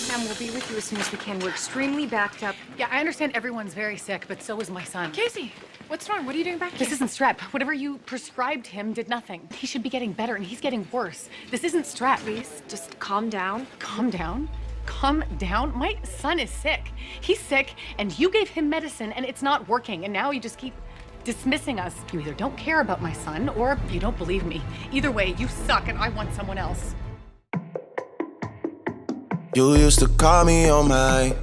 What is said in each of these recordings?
Ma'am, we'll be with you as soon as we can. We're extremely backed up. Yeah, I understand everyone's very sick, but so is my son. Casey, what's wrong? What are you doing back here? This isn't strep. Whatever you prescribed him did nothing. He should be getting better, and he's getting worse. This isn't strep. Please, just calm down. Calm down? Calm down? My son is sick. He's sick, and you gave him medicine, and it's not working, and now you just keep dismissing us. You either don't care about my son, or you don't believe me. Either way, you suck, and I want someone else. You used to call me on my.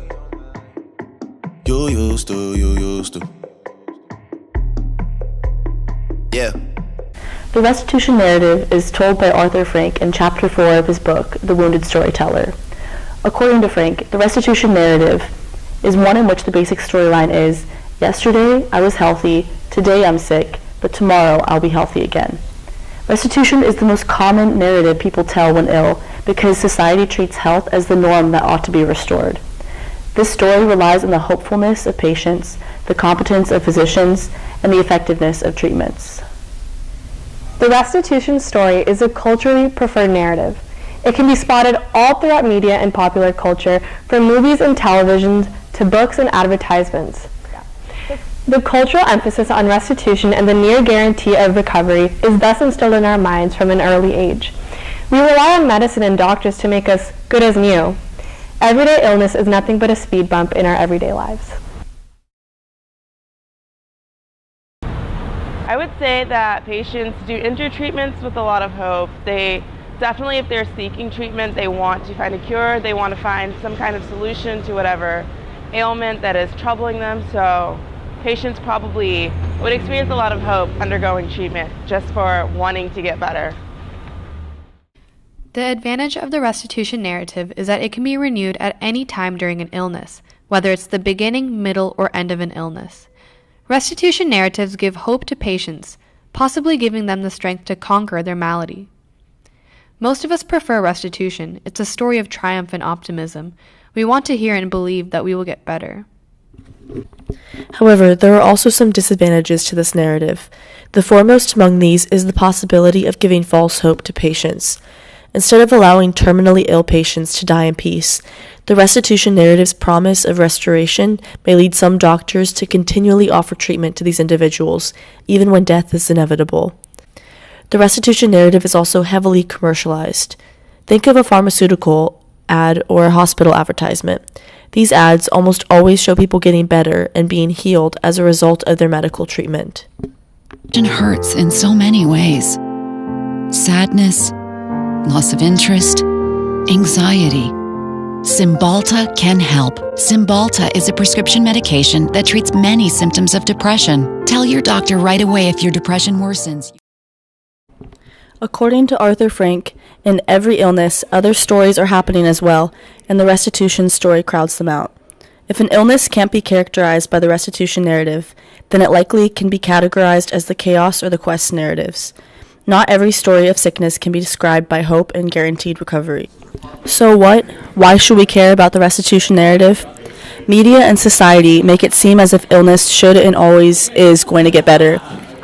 You used to. Yeah. The Restitution narrative is told by Arthur Frank in Chapter 4 of his book, The Wounded Storyteller. According to Frank, the Restitution narrative is one in which the basic storyline is, yesterday I was healthy, today I'm sick, but tomorrow I'll be healthy again. Restitution is the most common narrative people tell when ill because society treats health as the norm that ought to be restored. This story relies on the hopefulness of patients, the competence of physicians, and the effectiveness of treatments. The Restitution story is a culturally preferred narrative. It can be spotted all throughout media and popular culture, from movies and television to books and advertisements. The cultural emphasis on restitution and the near guarantee of recovery is thus instilled in our minds from an early age. We rely on medicine and doctors to make us good as new. Everyday illness is nothing but a speed bump in our everyday lives. I would say that patients do enter treatments with a lot of hope. They definitely, if they're seeking treatment, they want to find a cure, they want to find some kind of solution to whatever ailment that is troubling them. So patients probably would experience a lot of hope undergoing treatment just for wanting to get better. The advantage of the restitution narrative is that it can be renewed at any time during an illness, whether it's the beginning, middle, or end of an illness. Restitution narratives give hope to patients, possibly giving them the strength to conquer their malady. Most of us prefer restitution. It's a story of triumph and optimism. We want to hear and believe that we will get better. However, there are also some disadvantages to this narrative. The foremost among these is the possibility of giving false hope to patients. Instead of allowing terminally ill patients to die in peace, the restitution narrative's promise of restoration may lead some doctors to continually offer treatment to these individuals, even when death is inevitable. The restitution narrative is also heavily commercialized. Think of a pharmaceutical ad or a hospital advertisement. These ads almost always show people getting better and being healed as a result of their medical treatment. It hurts in so many ways. Sadness, loss of interest, anxiety. Cymbalta can help. Cymbalta is a prescription medication that treats many symptoms of depression. Tell your doctor right away if your depression worsens. According to Arthur Frank, in every illness, other stories are happening as well, and the restitution story crowds them out. If an illness can't be characterized by the restitution narrative, then it likely can be categorized as the chaos or the quest narratives. Not every story of sickness can be described by hope and guaranteed recovery. So what? Why should we care about the restitution narrative? Media and society make it seem as if illness should and always is going to get better.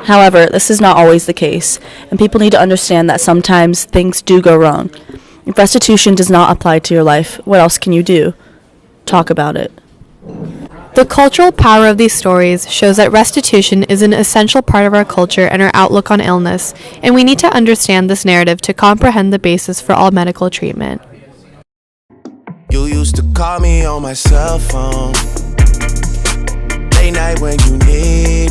However, this is not always the case, and people need to understand that sometimes things do go wrong. If restitution does not apply to your life, what else can you do? Talk about it. The cultural power of these stories shows that restitution is an essential part of our culture and our outlook on illness, and we need to understand this narrative to comprehend the basis for all medical treatment. You used to call me on my cell phone, late night when you need